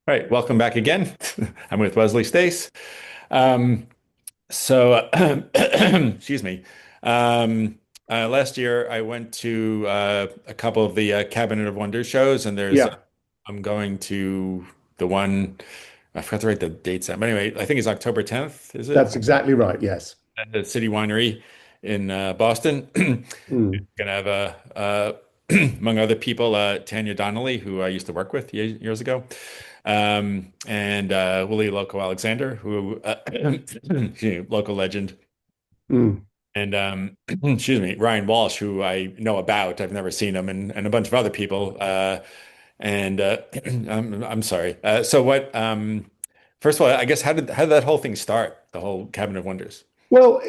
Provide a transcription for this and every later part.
All right, welcome back again. I'm with Wesley Stace. Um, so, excuse me. Last year I went to a couple of the Cabinet of Wonders shows, and Yeah, I'm going to the one. I forgot to write the dates down, but anyway, I think it's October 10th. Is it that's exactly right. Yes. at the City Winery in Boston? Mm. Gonna have among other people, Tanya Donnelly, who I used to work with years ago, and Willie Loco Alexander, who local legend, Mm. and excuse me, Ryan Walsh, who I know about. I've never seen him, and a bunch of other people. And I'm sorry. So what? First of all, I guess how did that whole thing start? The whole Cabinet of Wonders. Well,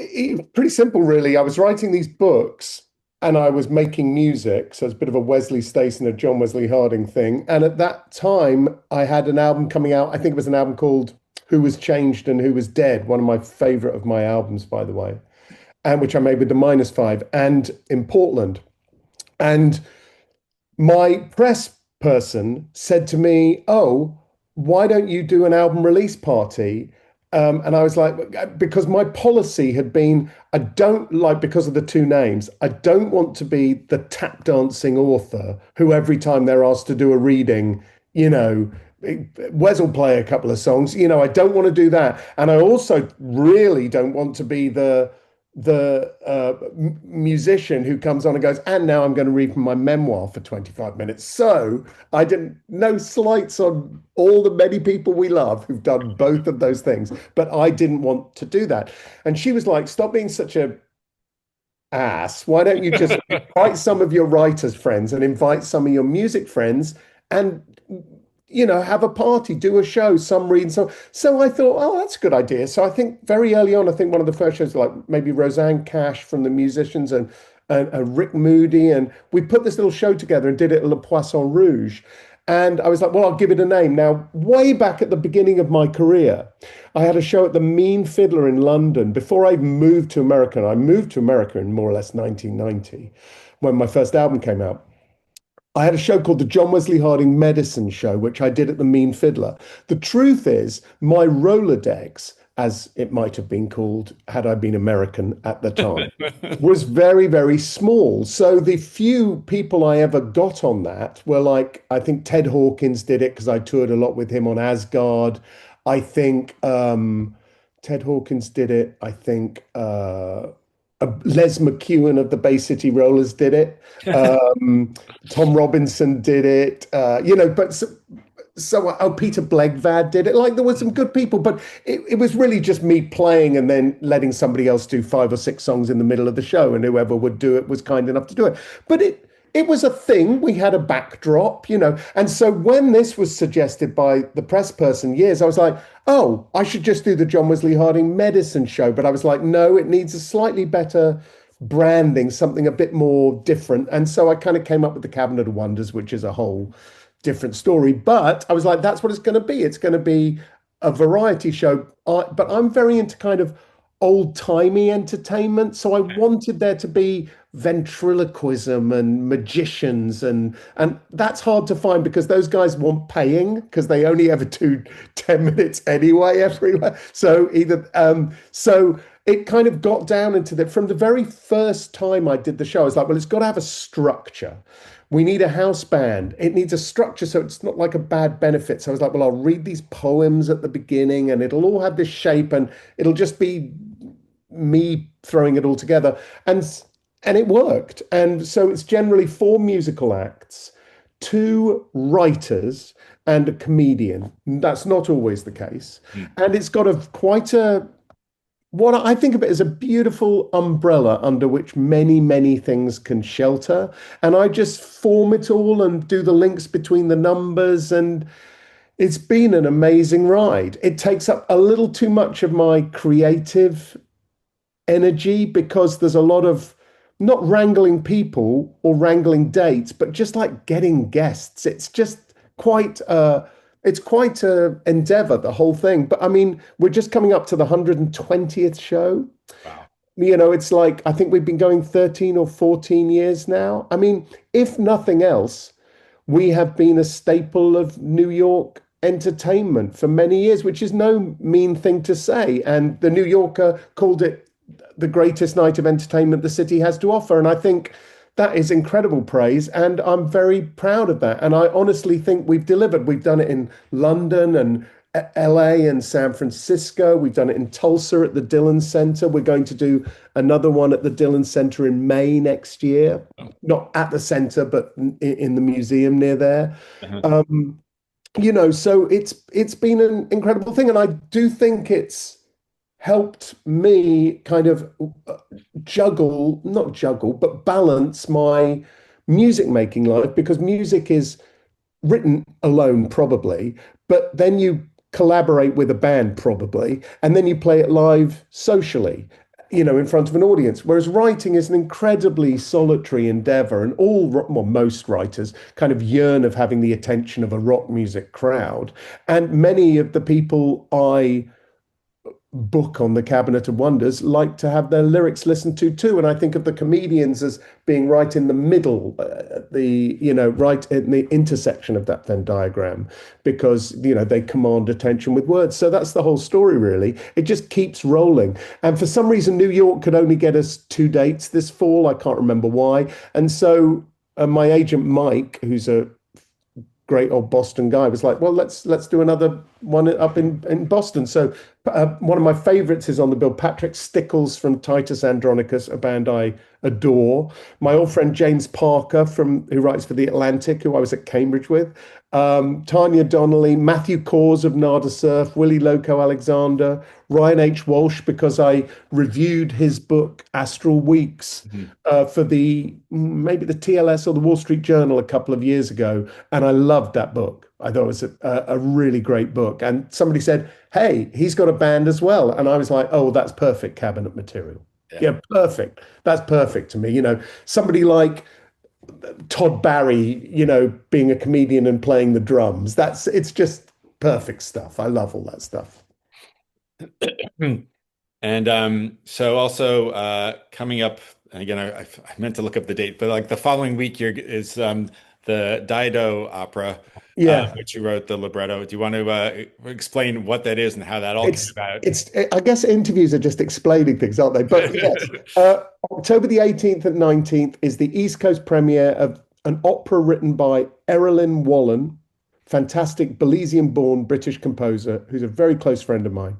pretty simple, really. I was writing these books and I was making music. So it's a bit of a Wesley Stace and a John Wesley Harding thing. And at that time, I had an album coming out. I think it was an album called Who Was Changed and Who Was Dead, one of my favorite of my albums, by the way, and which I made with the Minus Five and in Portland. And my press person said to me, "Oh, why don't you do an album release party?" And I was like, because my policy had been, I don't like, because of the two names, I don't want to be the tap dancing author who every time they're asked to do a reading, you know, Wes will play a couple of songs. I don't want to do that. And I also really don't want to be the musician who comes on and goes, and now I'm going to read from my memoir for 25 minutes. So I didn't, no slights on all the many people we love who've done both of those things, but I didn't want to do that. And she was like, stop being such a ass. Why don't you just invite some of your writers friends and invite some of your music friends and have a party, do a show, some read. So I thought, oh, that's a good idea. So I think very early on, I think one of the first shows, like maybe Roseanne Cash from the musicians and Rick Moody, and we put this little show together and did it at Le Poisson Rouge. And I was like, well, I'll give it a name. Now, way back at the beginning of my career, I had a show at the Mean Fiddler in London before I moved to America. And I moved to America in more or less 1990 when my first album came out. I had a show called the John Wesley Harding Medicine Show, which I did at the Mean Fiddler. The truth is, my Rolodex, as it might have been called had I been American at the time, was very, very small. So the few people I ever got on that were like, I think Ted Hawkins did it because I toured a lot with him on Asgard. I think Ted Hawkins did it. I think Les McEwen of the Bay City Rollers did it. Tom Robinson did it. But Peter Blegvad did it. Like there were some good people, but it was really just me playing and then letting somebody else do 5 or 6 songs in the middle of the show, and whoever would do it was kind enough to do it. But it was a thing. We had a backdrop, And so when this was suggested by the press person years, I was like, oh, I should just do the John Wesley Harding Medicine Show. But I was like, no, it needs a slightly better branding, something a bit more different. And so I kind of came up with the Cabinet of Wonders, which is a whole different story. But I was like, that's what it's going to be. It's going to be a variety show. But I'm very into kind of old-timey entertainment. So I wanted there to be ventriloquism and magicians and that's hard to find because those guys want paying because they only ever do 10 minutes anyway everywhere. So so it kind of got down into that from the very first time I did the show. I was like, well, it's got to have a structure. We need a house band. It needs a structure so it's not like a bad benefit. So I was like, well, I'll read these poems at the beginning and it'll all have this shape and it'll just be me throwing it all together. And it worked. And so it's generally 4 musical acts, 2 writers, and a comedian. That's not always the case. Mm. And it's got quite a what I think of it as a beautiful umbrella under which many, many things can shelter. And I just form it all and do the links between the numbers. And it's been an amazing ride. It takes up a little too much of my creative energy because there's a lot of not wrangling people or wrangling dates, but just like getting guests. It's just quite it's quite a endeavor, the whole thing. But I mean, we're just coming up to the 120th show. Wow. It's like I think we've been going 13 or 14 years now. I mean, if nothing else, we have been a staple of New York entertainment for many years, which is no mean thing to say. And the New Yorker called it the greatest night of entertainment the city has to offer. And I think that is incredible praise. And I'm very proud of that. And I honestly think we've delivered. We've done it in London and LA and San Francisco. We've done it in Tulsa at the Dillon Center. We're going to do another one at the Dillon Center in May next year. Not at the center, but in the museum near there. Uh-huh. Um, so it's been an incredible thing, and I do think it's helped me kind of not juggle, but balance my music making life because music is written alone, probably, but then you collaborate with a band, probably, and then you play it live socially, in front of an audience. Whereas writing is an incredibly solitary endeavor, and most writers kind of yearn of having the attention of a rock music crowd. And many of the people I book on the Cabinet of Wonders like to have their lyrics listened to too. And I think of the comedians as being right in the middle, right in the intersection of that Venn diagram, because, they command attention with words. So that's the whole story, really. It just keeps rolling. And for some reason, New York could only get us 2 dates this fall. I can't remember why. And so my agent, Mike, who's a great old Boston guy, was like, well, let's do another one up in Boston. So one of my favorites is on the bill, Patrick Stickles from Titus Andronicus, a band I adore. My old friend James Parker, who writes for The Atlantic, who I was at Cambridge with. Tanya Donnelly, Matthew Cause of Nada Surf, Willie Loco Alexander, Ryan H. Walsh, because I reviewed his book Astral Weeks for maybe the TLS or the Wall Street Journal a couple of years ago, and I loved that book. I thought it was a really great book. And somebody said, hey, he's got a band as well. And I was like, oh, that's perfect cabinet material. Yeah. Yeah, perfect. That's perfect to me. Somebody like Todd Barry, being a comedian and playing the drums. It's just perfect stuff. I love all that stuff. And so also coming up, and again, I meant to look up the date, but like the following week is the Dido opera, Yeah. which you wrote the libretto. Do you want to explain what that is and how that all came It's about? I guess interviews are just explaining things, aren't they? But yes, October the 18th and 19th is the East Coast premiere of an opera written by Erilyn Wallen, fantastic Belizean-born British composer who's a very close friend of mine.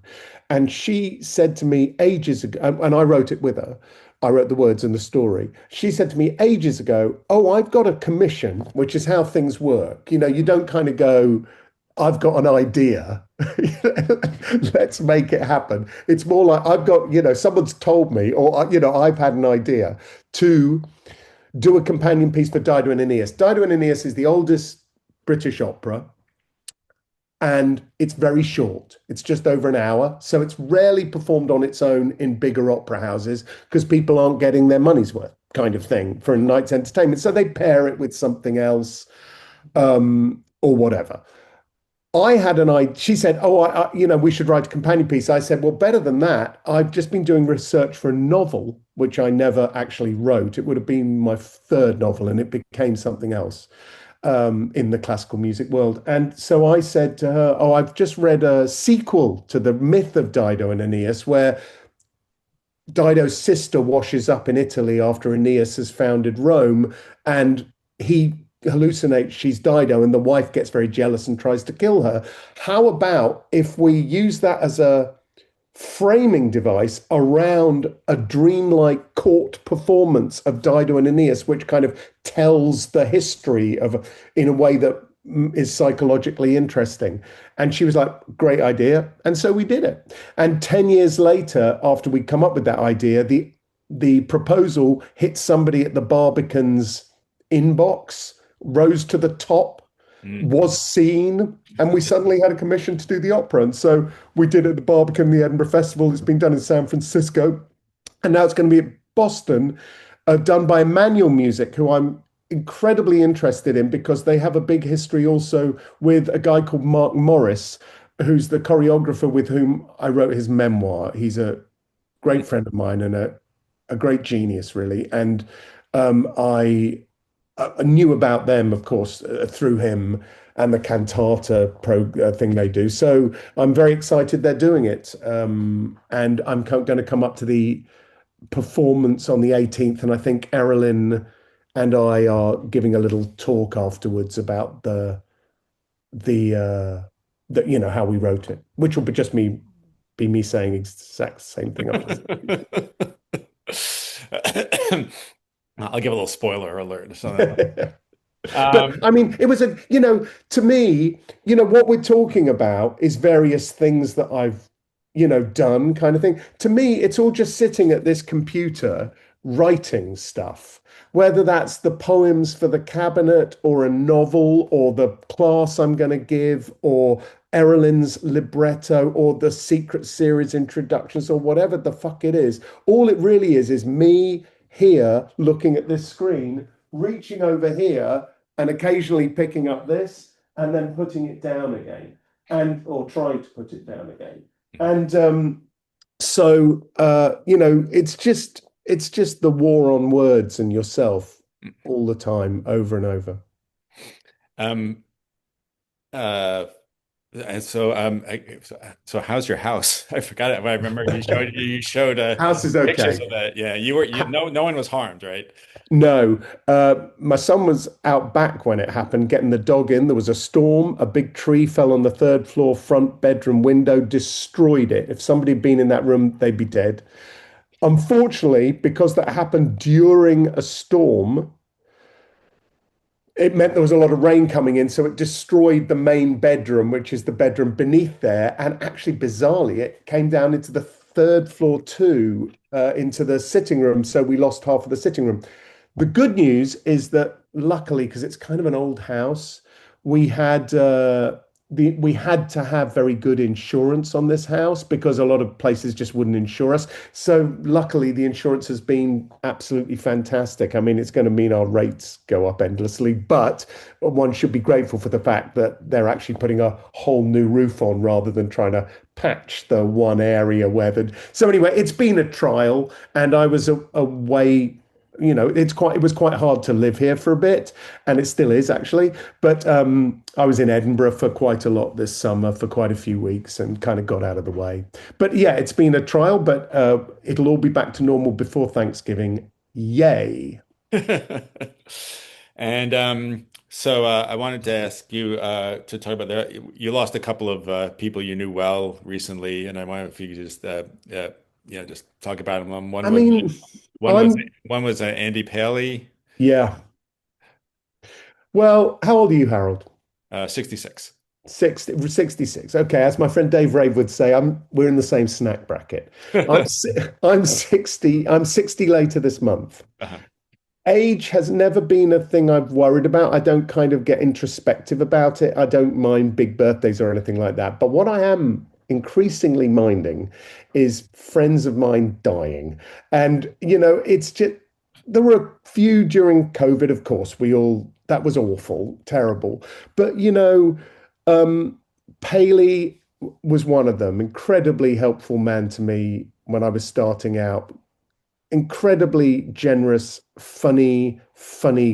And she said to me ages ago, and I wrote it with her. I wrote the words and the story. She said to me ages ago, oh, I've got a commission, which is how things work. You don't kind of go, I've got an idea. Let's make it happen. It's more like I've got, someone's told me, or, I've had an idea to do a companion piece for Dido and Aeneas. Dido and Aeneas is the oldest British opera, and it's very short. It's just over an hour. So it's rarely performed on its own in bigger opera houses because people aren't getting their money's worth, kind of thing, for a night's entertainment. So they pair it with something else, or whatever. I had an idea. She said, "Oh, we should write a companion piece." I said, "Well, better than that. I've just been doing research for a novel, which I never actually wrote. It would have been my third novel, and it became something else in the classical music world." And so I said to her, "Oh, I've just read a sequel to the myth of Dido and Aeneas, where Dido's sister washes up in Italy after Aeneas has founded Rome, and he hallucinates she's Dido, and the wife gets very jealous and tries to kill her. How about if we use that as a framing device around a dreamlike court performance of Dido and Aeneas, which kind of tells the history in a way that is psychologically interesting?" And she was like, "Great idea." And so we did it. And 10 years later, after we come up with that idea, the proposal hit somebody at the Barbican's inbox, rose to the top, Mm. was seen, and we suddenly had a commission to do the opera. And so we did it at the Barbican, the Edinburgh Festival. It's been done in San Francisco, and now it's going to be at Boston, done by Emmanuel Music, who I'm incredibly interested in because they have a big history also with a guy called Mark Morris, who's the choreographer with whom I wrote his memoir. He's a great friend of mine and a great genius, really. And I knew about them, of course, through him. and the cantata thing they do. So I'm very excited they're doing it. And I'm going to come up to the performance on the 18th, and I think Erilyn and I are giving a little talk afterwards about the how we wrote it, which will be just be me saying exact same thing I've just said. I'll give a little spoiler alert. So, But um, I mean, it was to me, what we're talking about is various things that I've, done kind of thing. To me, it's all just sitting at this computer writing stuff, whether that's the poems for the cabinet or a novel or the class I'm going to give or Erilyn's libretto or the Secret Series introductions or whatever the fuck it is. All it really is me here looking at this screen, reaching over here and occasionally picking up this and then putting it down again and or trying to put it down again. And it's just the war on words and yourself all the time, over and over. um, uh, and so how's your house? I forgot it. I remember you showed House is pictures okay. of that. Yeah, you were you Ha no one was harmed, right? no, my son was out back when it happened, getting the dog in. There was a storm. A big tree fell on the third floor front bedroom window, destroyed it. If somebody had been in that room, they'd be dead. Unfortunately, because that happened during a storm, it meant there was a lot of rain coming in, so it destroyed the main bedroom, which is the bedroom beneath there. And actually, bizarrely, it came down into the third floor too, into the sitting room. So we lost half of the sitting room. The good news is that luckily, because it's kind of an old house, we had we had to have very good insurance on this house because a lot of places just wouldn't insure us. So luckily, the insurance has been absolutely fantastic. I mean, it's going to mean our rates go up endlessly, but one should be grateful for the fact that they're actually putting a whole new roof on rather than trying to patch the one area where the. So anyway, it's been a trial, and I was away. It was quite hard to live here for a bit, and it still is actually. But I was in Edinburgh for quite a lot this summer for quite a few weeks and kind of got out of the way. But yeah, it's been a trial, but it'll all be back to normal before Thanksgiving. Yay. And so I wanted to ask you to talk about that. You lost a couple of people you knew well recently, and I wanted if you could just just talk about them. I mean, One was I'm one was Andy Paley, yeah. Well, how old are you, Harold? 66. 66. Okay, as my friend Dave Rave would say, we're in the same snack bracket. I'm I'm 60. I'm 60 later this month. Uh-huh. Age has never been a thing I've worried about. I don't kind of get introspective about it. I don't mind big birthdays or anything like that. But what I am increasingly minding is friends of mine dying. And, it's just, there were a few during COVID, of course. That was awful, terrible. But, Paley was one of them, incredibly helpful man to me when I was starting out, incredibly generous, funny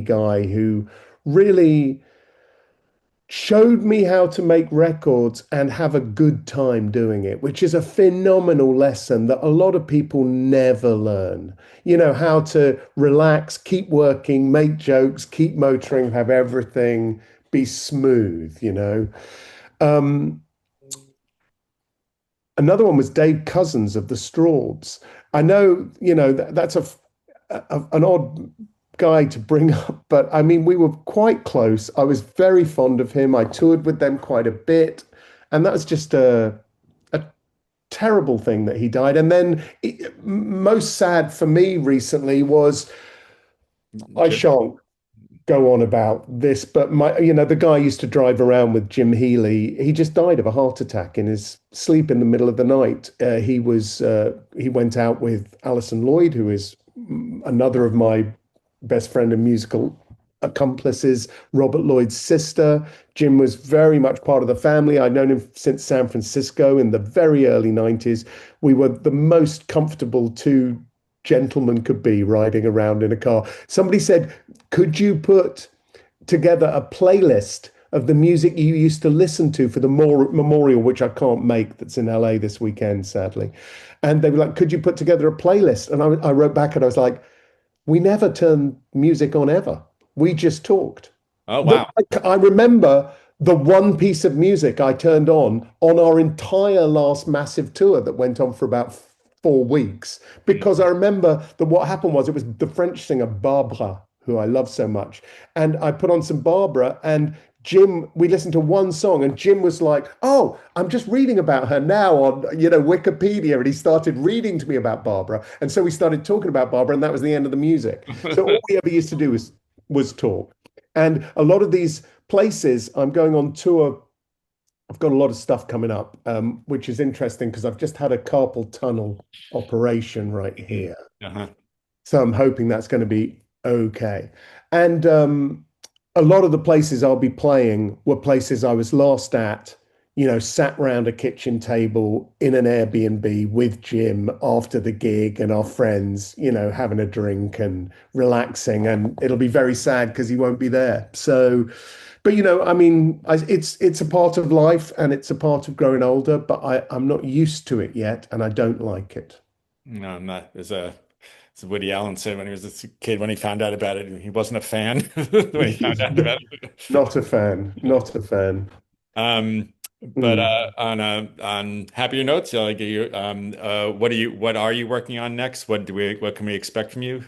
guy who really showed me how to make records and have a good time doing it, which is a phenomenal lesson that a lot of people never learn. How to relax, keep working, make jokes, keep motoring, have everything be smooth. Um, Another one was Dave Cousins of the Strawbs. I know, that's an odd guy to bring up, but I mean, we were quite close. I was very fond of him. I toured with them quite a bit, and that was just a terrible thing that he died. And then most sad for me recently was I Jim. shan't go on about this, but the guy used to drive around with Jim Healy. He just died of a heart attack in his sleep in the middle of the night. He went out with Alison Lloyd, who is another of my best friend and musical accomplices, Robert Lloyd's sister. Jim was very much part of the family. I'd known him since San Francisco in the very early 90s. We were the most comfortable two gentlemen could be riding around in a car. Somebody said, could you put together a playlist of the music you used to listen to for the memorial, which I can't make, that's in LA this weekend, sadly. And they were like, could you put together a playlist? And I wrote back and I was like, we never turned music on ever. We just talked. Oh, wow. I remember the one piece of music I turned on our entire last massive tour that went on for about 4 weeks, Mm. because I remember that what happened was it was the French singer Barbara, who I love so much. And I put on some Barbara, and Jim, we listened to one song, and Jim was like, "Oh, I'm just reading about her now on, Wikipedia." And he started reading to me about Barbara. And so we started talking about Barbara, and that was the end of the music. So all we ever used to do was talk. And a lot of these places, I'm going on tour. I've got a lot of stuff coming up, which is interesting because I've just had a carpal tunnel operation right Mm. here. Uh-huh. So I'm hoping that's going to be okay. And a lot of the places I'll be playing were places I was last at, sat round a kitchen table in an Airbnb with Jim after the gig and our friends, having a drink and relaxing. And it'll be very sad because he won't be there. So, but I mean, it's a part of life and it's a part of growing older, but I'm not used to it yet, and I don't like it. No, I'm not. As Woody Allen said when he was a kid, when he found out about it, he wasn't a fan when he found out about it. Not a fan, not a fan. Um, but Mm. on happier notes, like what are you working on next? What can we expect from you?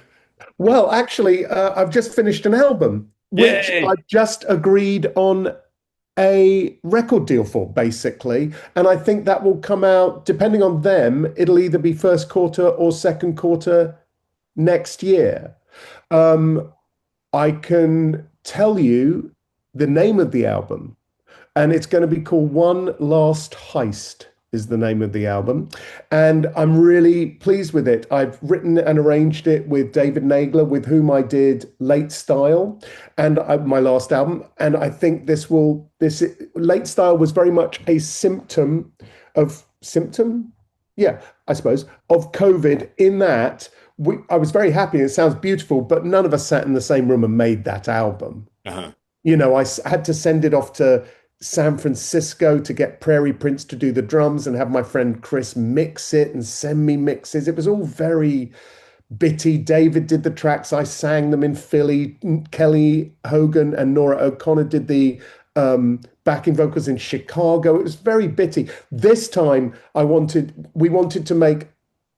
Well, actually, I've just finished an album, which Yay! I've just agreed on a record deal for, basically. And I think that will come out, depending on them, it'll either be first quarter or second quarter next year. Um, I can tell you the name of the album, and it's going to be called One Last Heist is the name of the album. And I'm really pleased with it. I've written and arranged it with David Nagler, with whom I did Late Style and my last album. And I think this Late Style was very much a symptom, yeah, I suppose, of COVID, in that I was very happy. It sounds beautiful, but none of us sat in the same room and made that album. Uh-huh. I had to send it off to San Francisco to get Prairie Prince to do the drums and have my friend Chris mix it and send me mixes. It was all very bitty. David did the tracks. I sang them in Philly. Kelly Hogan and Nora O'Connor did the backing vocals in Chicago. It was very bitty. This time we wanted to make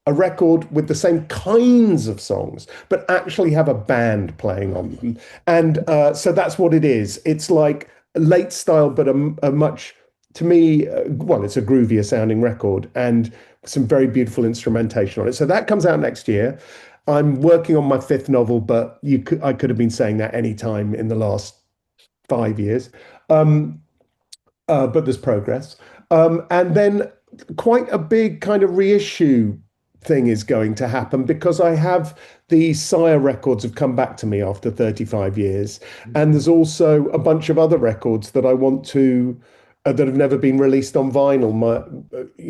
a record with the same kinds of songs, but actually have a band playing on them. And so that's what it is. It's like late style, but a much, to me, well, it's a groovier sounding record and some very beautiful instrumentation on it. So that comes out next year. I'm working on my fifth novel, but I could have been saying that any time in the last 5 years. Um, but there's progress. And then quite a big kind of reissue thing is going to happen, because I have the Sire records have come back to me after 35 years. And there's also a bunch of other records that I want to, that have never been released on vinyl.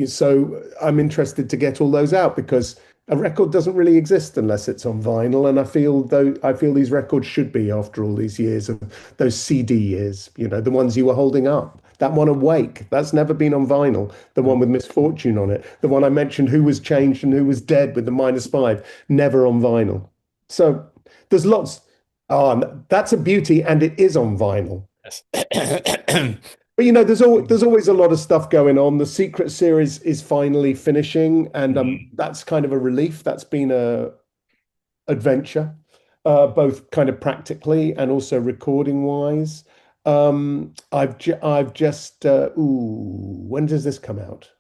So I'm interested to get all those out, because a record doesn't really exist unless it's on vinyl. And I feel these records should be, after all these years of those CD years, the ones you were holding up. That one, Awake, that's never been on vinyl. The one with Misfortune on it. The one I mentioned, Who Was Changed and Who Was Dead, with the -5, never on vinyl. So there's lots. Oh, that's a beauty, and it is on vinyl. Yes. But there's always a lot of stuff going on. The Secret series is finally finishing, and that's kind of a relief. That's been a adventure, both kind of practically and also recording wise. I've just when does this come out?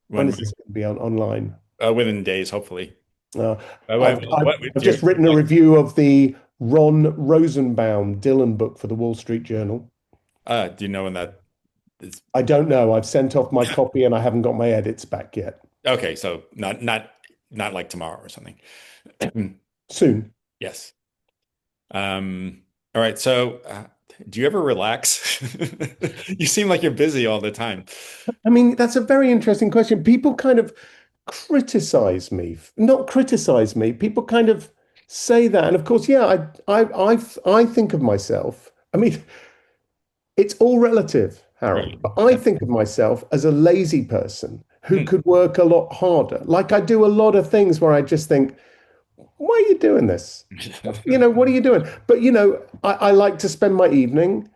When When is this going to be on online? within days, hopefully. Uh, What, I've do you, just written a review of the Ron Rosenbaum Dylan book for the Wall Street Journal. do you know when that is? I don't know. I've sent off my copy and I haven't got my edits back yet. Okay, so not like tomorrow or something. Soon. Yes. All right. So, do you ever relax? You seem like you're busy all the time. I mean, that's a very interesting question. People kind of not criticize me. People kind of say that, and of course, yeah, I think of myself. I mean, It's all relative, Harold. Right. But I think of myself as a lazy person who Hmm. could work a lot harder. Like I do a lot of things where I just think, why are you doing this? What are you doing? But I like to spend my evening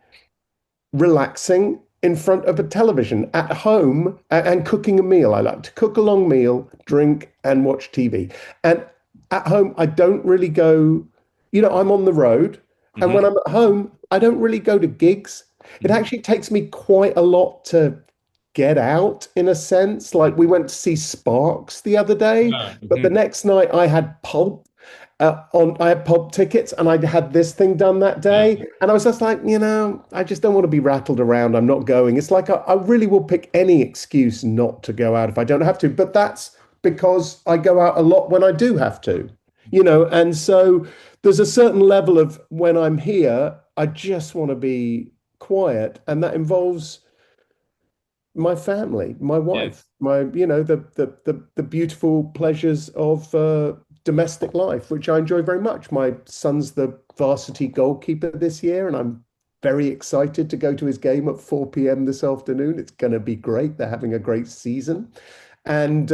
relaxing in front of a television at home and cooking a meal. I like to cook a long meal, drink, and watch TV. And at home, I don't really go, I'm on the road. And when Hmm. I'm at home, I don't really go to gigs. It Hmm. actually takes me quite a lot to get out in a sense. Like we went to see Sparks the other day, but the Mhm. next night I had Pulp I had Pulp tickets and I had this thing done that Uh, day. And I was just like, I just don't want to be rattled around. I'm not going. It's like I really will pick any excuse not to go out if I don't have to. But that's because I go out a lot when I do have to, and so there's a certain level of when I'm here, I just want to be quiet. And that involves my family, my yeah. wife, the beautiful pleasures of domestic life, which I enjoy very much. My son's the varsity goalkeeper this year, and I'm very excited to go to his game at 4 p.m. this afternoon. It's going to be great. They're having a great season. And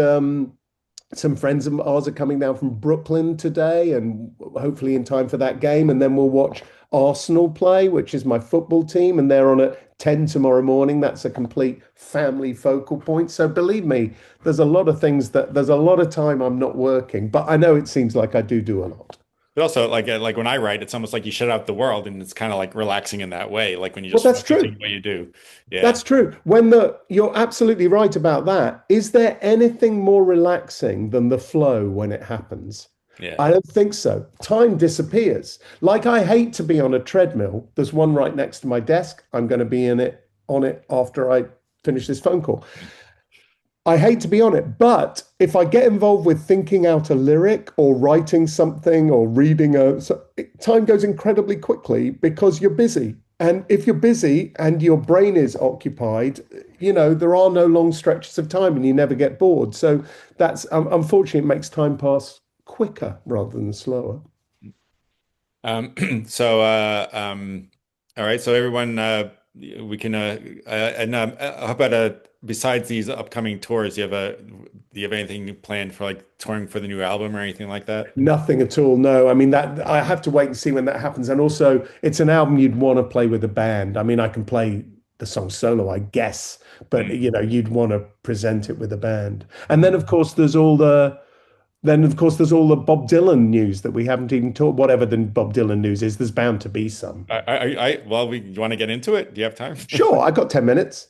some friends of ours are coming down from Brooklyn today, and hopefully in time for that game. And then we'll watch Arsenal play, which is my football team, and they're on at 10 tomorrow morning. That's a complete family focal point. So believe me, there's a lot of time I'm not working, but I know it seems like I do a lot. But also, like when I write, it's almost like you shut out the world, and it's kind of like relaxing in that way. Like when you Well, just that's focus on true. what you do. Yeah. That's true. You're absolutely right about that. Is there anything more relaxing than the flow when it happens? Yeah. I don't think so. Time disappears. Like I hate to be on a treadmill. There's one right next to my desk. I'm going to be in it on it after I finish this phone call. I hate to be on it, but if I get involved with thinking out a lyric or writing something or time goes incredibly quickly because you're busy. And if you're busy and your brain is occupied, there are no long stretches of time and you never get bored. So that's unfortunately, it makes time pass quicker rather than slower. So, all right. So everyone, we can, and how about besides these upcoming tours, do you have anything planned for like touring for the new album or anything like that? Nothing at all. No, I mean that I have to wait and see when that happens. And also, it's an album you'd want to play with a band. I mean, I can play the song solo, I guess, but Mm. you'd want to present it with a band. And Mhm. then of course there's all the Bob Dylan news that we haven't even talked. Whatever the Bob Dylan news is, there's bound to be some. Well, you want to get into it? Do you have time? Sure, I got 10 minutes.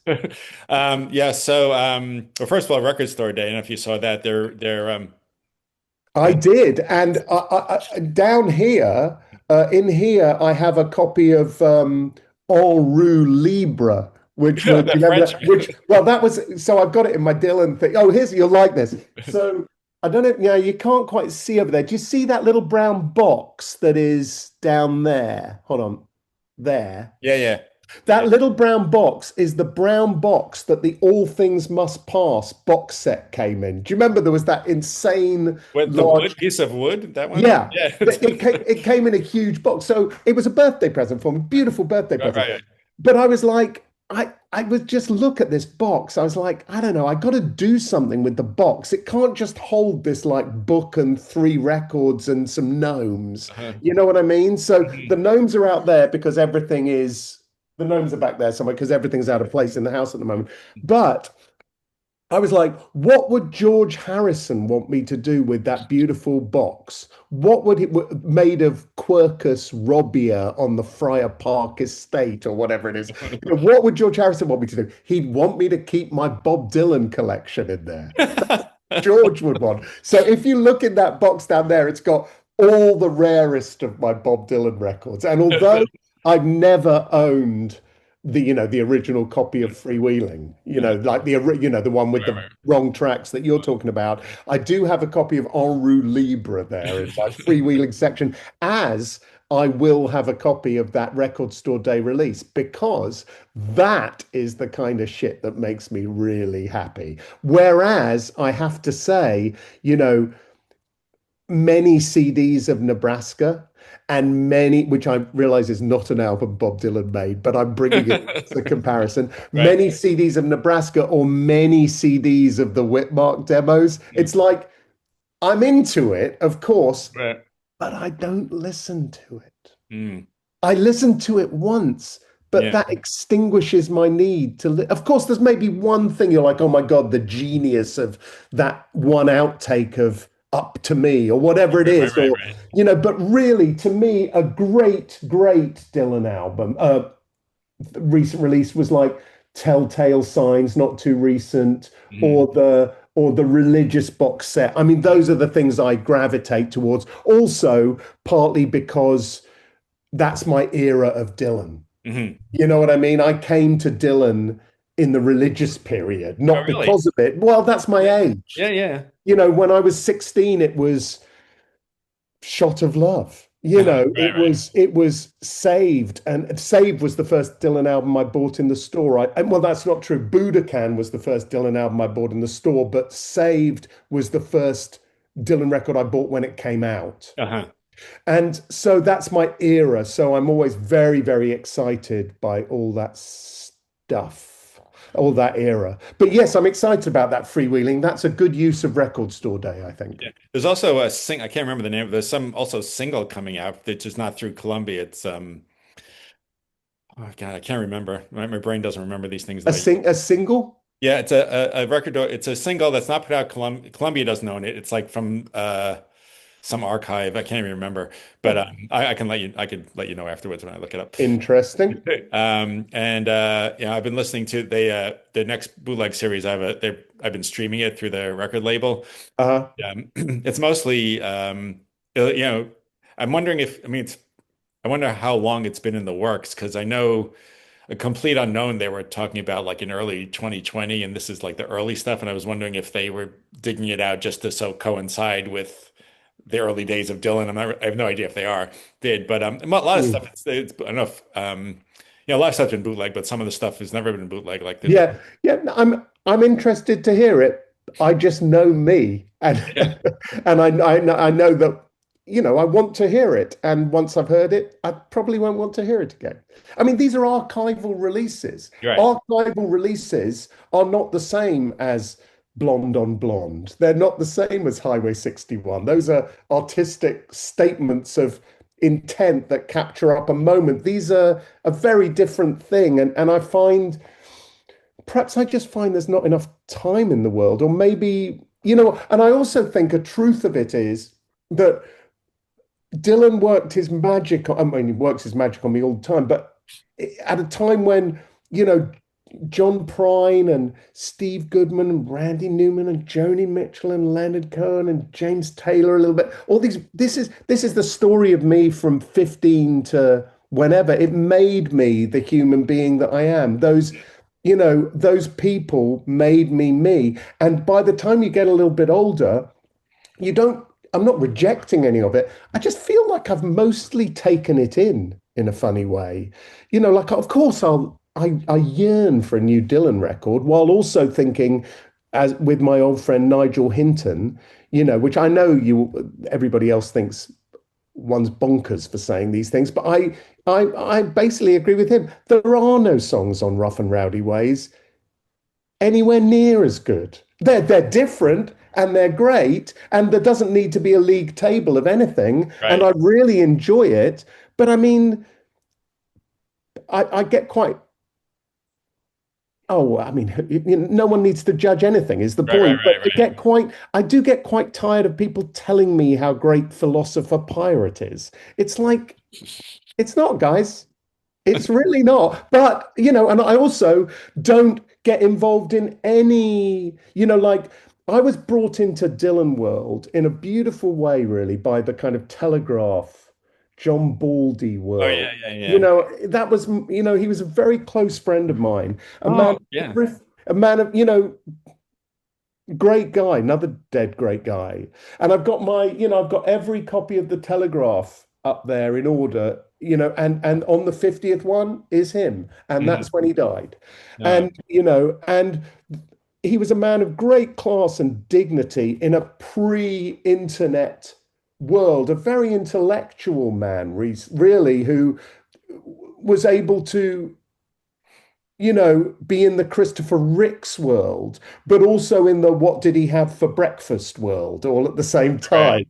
Yeah. So, well, first of all, Record Store Day. I don't know if you saw that. I did, and down here, in here, I have a copy of En Roue Libre, which was, The French. well, that was, so I've got it in my Dylan thing. Oh, you'll like this. So I don't know, you can't quite see over there. Do you see that little brown box that is down there? Hold on, there. Yeah, yeah, That yeah. little brown box is the brown box that the All Things Must Pass box set came in. Do you remember there was that insane What the large? wood piece of wood? That one? Yeah, Yeah. it came in a huge box. So it was a birthday present for me, beautiful birthday Right, present. right. But I was like, I would just look at this box. I was like, I don't know, I got to do something with the box. It can't just hold this like book and three records and some gnomes. Uh-huh. You know what I mean? So the Mhm. gnomes are out there because the gnomes are back there somewhere because everything's out of place in the house at the moment. But I was like, what would George Harrison want me to do with that beautiful box? What would it made of Quercus robia on the Friar Park estate or whatever it is? What would George Harrison want me to do? He'd want me to keep my Bob Dylan collection in there. George would want. So if you look in that box down there, it's got all the rarest of my Bob Dylan records. And although I've never owned the original copy of Freewheeling, like the one with Right, the wrong tracks that you're talking about, I do have a copy of En Roue Libre there in my Freewheeling section, as I will have a copy of that Record Store Day release because that is the kind of shit that makes me really happy. Whereas I have to say, you know, many CDs of Nebraska and many, which I realize is not an album Bob Dylan made, but I'm bringing it as a comparison. Right. Many CDs of Nebraska or many CDs of the Whitmark demos. Mm. It's like I'm into it, of course, Right. but I don't listen to it. Mm. I listened to it once, but Yeah. that extinguishes my need to. Of course, there's maybe one thing you're like, oh my God, the genius of that one outtake of Up to Me or whatever it Right, right, is, right, or, right. but really, to me, a great, great Dylan album, recent release was like Telltale Signs, not too recent, Mhm. or the religious box set. I mean, those are the things I gravitate towards. Also, partly because that's my era of Dylan. Mhm. You know what I mean? I came to Dylan in the religious period, Oh, not really? because of it. Well, that's my Yeah. age. Yeah, yeah. When I was 16, it was Shot of Love. Right, right. It was Saved, and Saved was the first Dylan album I bought in the store. And well, that's not true. Budokan was the first Dylan album I bought in the store, but Saved was the first Dylan record I bought when it came out. Uh-huh. And so that's my era. So I'm always very, very excited by all that stuff, all that era. But yes, I'm excited about that freewheeling. That's a good use of Record Store Day, I think. Yeah. There's also I can't remember the name. There's some also single coming out that's just not through Columbia. It's oh God, I can't remember. My brain doesn't remember these things the way. A single? Yeah, it's a record. It's a single that's not put out. Columbia doesn't own it. It's like from some archive. I can't even remember. But Oh, I can let you. I could let you know afterwards when I look it up. interesting. And yeah, I've been listening to the next bootleg series. I've been streaming it through the record label. Uh, It's mostly you know, I'm wondering if I mean it's I wonder how long it's been in the works because I know a complete unknown they were talking about like in early 2020 and this is like the early stuff and I was wondering if they were digging it out just to so coincide with the early days of Dylan. I have no idea if they did, but a lot of stuff mm. it's I don't know if a lot of stuff's been bootleg, but some of the stuff has never been bootleg. Like there's Yeah, yeah. I'm interested to hear it. I just know me, and yeah, and I know that I want to hear it. And once I've heard it, I probably won't want to hear it again. I mean, these are archival releases. you're right. Archival releases are not the same as Blonde on Blonde. They're not the same as Highway 61. Those are artistic statements of intent that capture up a moment. These are a very different thing, and I find perhaps I just find there's not enough time in the world, or maybe, and I also think a truth of it is that Dylan worked his magic on, I mean, he works his magic on me all the time, but at a time when, you know, John Prine and Steve Goodman and Randy Newman and Joni Mitchell and Leonard Cohen and James Taylor a little bit. All these this is the story of me from 15 to whenever. It made me the human being that I am. Those people made me me. And by the time you get a little bit older, you don't I'm not rejecting any of it. I just feel like I've mostly taken it in a funny way. Like of course I yearn for a new Dylan record while also thinking, as with my old friend Nigel Hinton, which I know everybody else thinks one's bonkers for saying these things, but I basically agree with him. There are no songs on Rough and Rowdy Ways anywhere near as good. They're different and they're great, and there doesn't need to be a league table of anything. And Right. I really enjoy it. But I mean, I get quite. Oh, I mean, no one needs to judge anything, is the Right, right, point. But right, I do get quite tired of people telling me how great Philosopher Pirate is. It's like, it's not, guys. It's really not. But, and I also don't get involved in any, like I was brought into Dylan world in a beautiful way, really, by the kind of Telegraph, John Baldy Oh world. yeah, yeah, yeah. That was, he was a very close friend of mine, a man, Oh yeah. a man of, great guy, another dead great guy. And I've got every copy of the Telegraph up there in order, and on the 50th one is him. And Mhm. that's when he died. Uh, And he was a man of great class and dignity in a pre-internet world, a very intellectual man, really, who was able to, be in the Christopher Ricks world, but also in the what did he have for breakfast world, all at the same time. Right.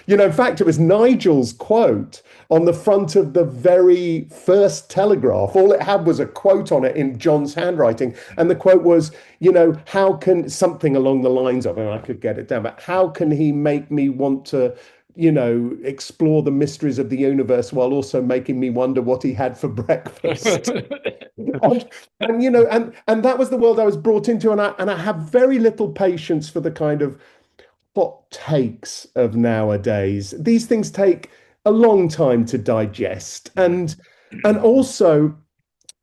In fact, it was Nigel's quote on the front of the very first Telegraph. All it had was a quote on it in John's handwriting. And the quote was, how can something along the lines of, and I could get it down, but how can he make me want to, explore the mysteries of the universe while also making me wonder what he had for breakfast? And, and that was the world I was brought into. And I have very little patience for the kind of hot takes of nowadays. These things take a long time to digest. And also,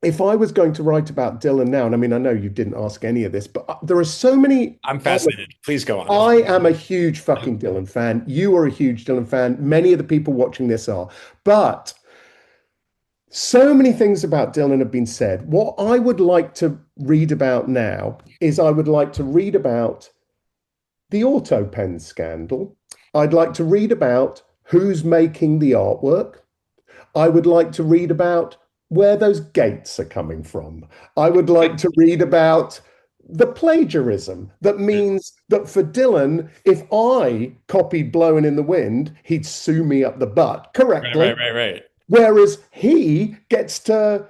if I was going to write about Dylan now, and I mean, I know you didn't ask any of this, but there are so many. I'm fascinated. Please go on. I am a huge fucking Dylan fan. You are a huge Dylan fan. Many of the people watching this are. But so many things about Dylan have been said. What I would like to read about now is I would like to read about the auto pen scandal. I'd like to read about who's making the artwork. I would like to read about where those gates are coming from. I would like to read about the plagiarism that means that for Dylan, if I copied Blowing in the Wind, he'd sue me up the butt Right, correctly. right, right, right. Whereas he gets to,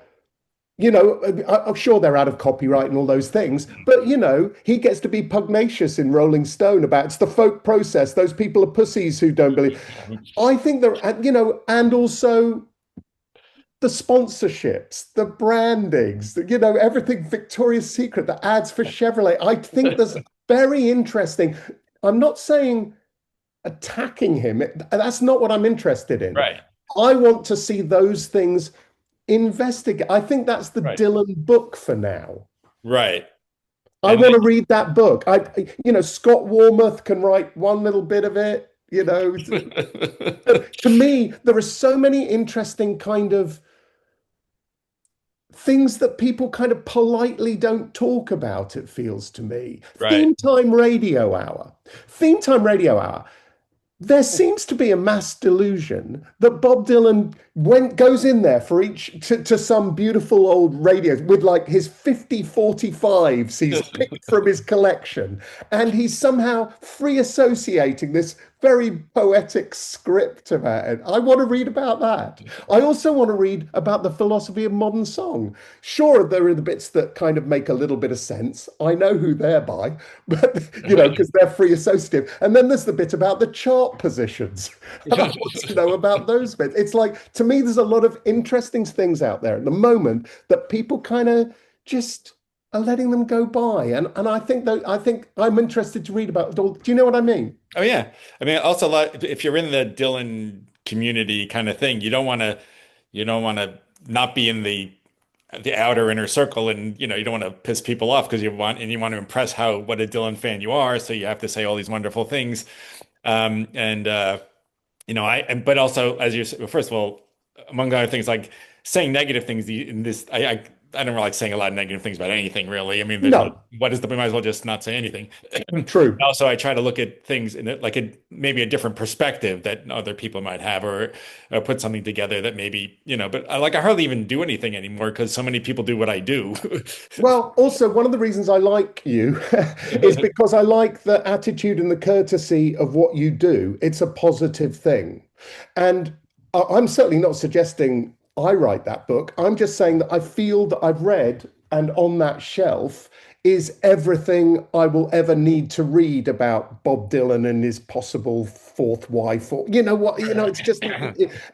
I'm sure they're out of copyright and all those things, but he gets to be pugnacious in Rolling Stone about it's the folk process. Those people are pussies who don't believe. I think they're, and also the sponsorships, the brandings, everything Victoria's Secret, the ads for Chevrolet. I think there's very interesting. I'm not saying attacking him. That's not what I'm interested in. Right, I want to see those things investigate. I think that's the right, Dylan book for now. right. I And want to read that book. Scott Warmoth can write one little bit of it. To me, there are so many interesting kind of things that people kind of politely don't talk about, it feels to me. right. Theme time radio hour. There seems to be a mass delusion that Bob Dylan goes in there for to some beautiful old radio with like his 5045s he's picked from his collection, and he's somehow free associating this very poetic script about it. I want to read about that. I also want to read about the philosophy of modern song. Sure, there are the bits that kind of make a little bit of sense. I know who they're by, but because they're free associative. And then there's the bit about the chart positions. And I want to know about those bits. It's like, to me, there's a lot of interesting things out there at the moment that people kind of just are letting them go by. And I think I'm interested to read about it all. Do you know what I mean? Oh yeah. I mean, also like if you're in the Dylan community kind of thing, you don't want to not be in the outer inner circle, and you don't want to piss people off because you want to impress how what a Dylan fan you are, so you have to say all these wonderful things. And but also as you said, well, first of all, among other things, like saying negative things in this, I don't really like saying a lot of negative things about anything, really. I mean, No, what is the, we might as well just not say anything. true. Also, I try to look at things in like maybe a different perspective that other people might have, or put something together that maybe, but I hardly even do anything anymore because so many people do what I do. Well, also, one of the reasons I like you is because I like the attitude and the courtesy of what you do. It's a positive thing. And I'm certainly not suggesting I write that book. I'm just saying that I feel that I've read, and on that shelf is everything I will ever need to read about Bob Dylan and his possible fourth wife, or it's just,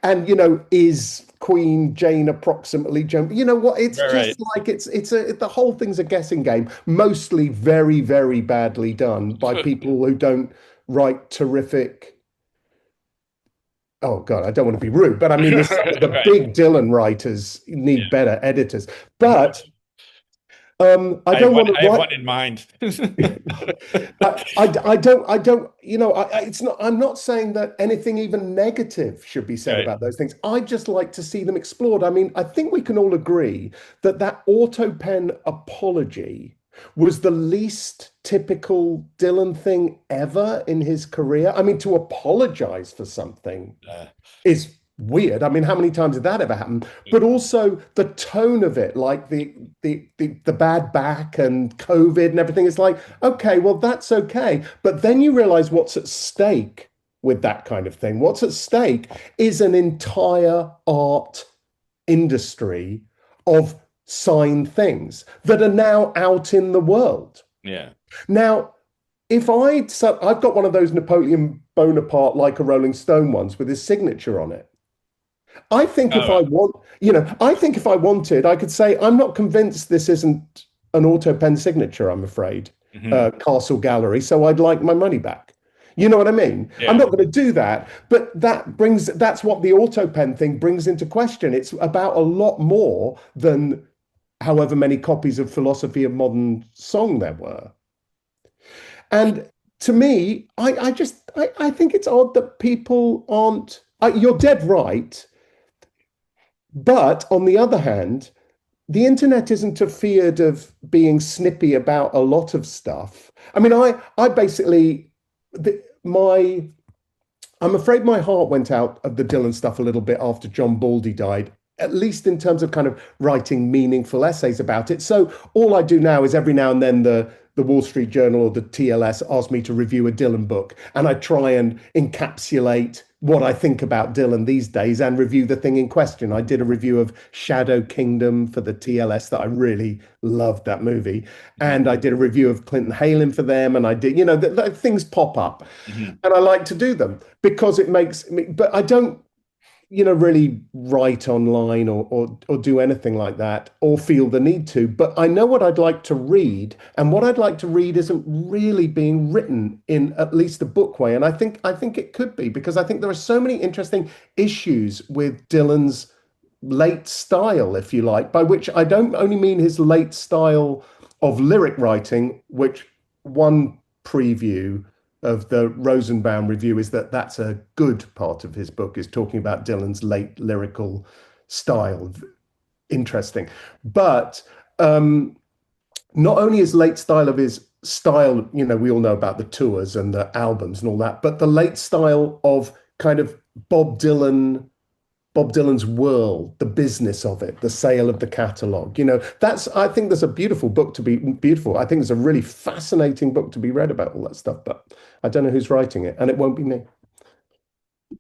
and is Queen Jane approximately Joan? You know what? It's Right, just right. like the whole thing's a guessing game, mostly very, very badly done by people who don't write terrific. Oh God, I don't want to be rude, but I mean, there's some of the Right. big Dylan writers need better editors. Yeah. But I I have don't one, want to I have write. one in mind. I don't, it's not, I'm not saying that anything even negative should be said Right. about those things. I just like to see them explored. I mean, I think we can all agree that that auto pen apology was the least typical Dylan thing ever in his career. I mean, to apologize for something Uh, is weird. I mean, how many times did that ever happen? But also the tone of it, like the bad back and COVID and everything. It's like, okay, well, that's okay. But then you realize what's at stake with that kind of thing. What's at stake is an entire art industry of signed things that are now out in the world. yeah. Now, if I so I've got one of those Napoleon Bonaparte like a Rolling Stone ones with his signature on it. I think if I Oh, want, I think if I wanted, I could say, I'm not convinced this isn't an auto pen signature, I'm afraid, mhm. Castle Gallery. So I'd like my money back. You know what I mean? I'm Yeah. not going to do that, but that's what the auto pen thing brings into question. It's about a lot more than however many copies of Philosophy of Modern Song there were. And to me, I think it's odd that people aren't. You're dead right. But on the other hand, the internet isn't afeared of being snippy about a lot of stuff. I mean, I basically, my, I'm afraid my heart went out of the Dylan stuff a little bit after John Baldy died, at least in terms of kind of writing meaningful essays about it. So all I do now is every now and then the Wall Street Journal or the TLS ask me to review a Dylan book, and I try and encapsulate what I think about Dylan these days and review the thing in question. I did a review of Shadow Kingdom for the TLS that I really loved that movie. Mhm. And I did a review of Clinton Halen for them. And I did, things pop up Mhm. and I like to do them because it makes me, but I don't really write online or do anything like that or feel the need to. But I know what I'd like to read, and what I'd like to read isn't really being written in at least a book way. And I think it could be because I think there are so many interesting issues with Dylan's late style, if you like, by which I don't only mean his late style of lyric writing, which one preview of the Rosenbaum review is that that's a good part of his book, is talking about Dylan's late lyrical style. Interesting. But not only his late style of his style, we all know about the tours and the albums and all that, but the late style of kind of Bob Dylan Bob Dylan's world, the business of it, the sale of the catalogue. I think there's a beautiful book to be beautiful. I think there's a really fascinating book to be read about all that stuff, but I don't know who's writing it, and it won't be me.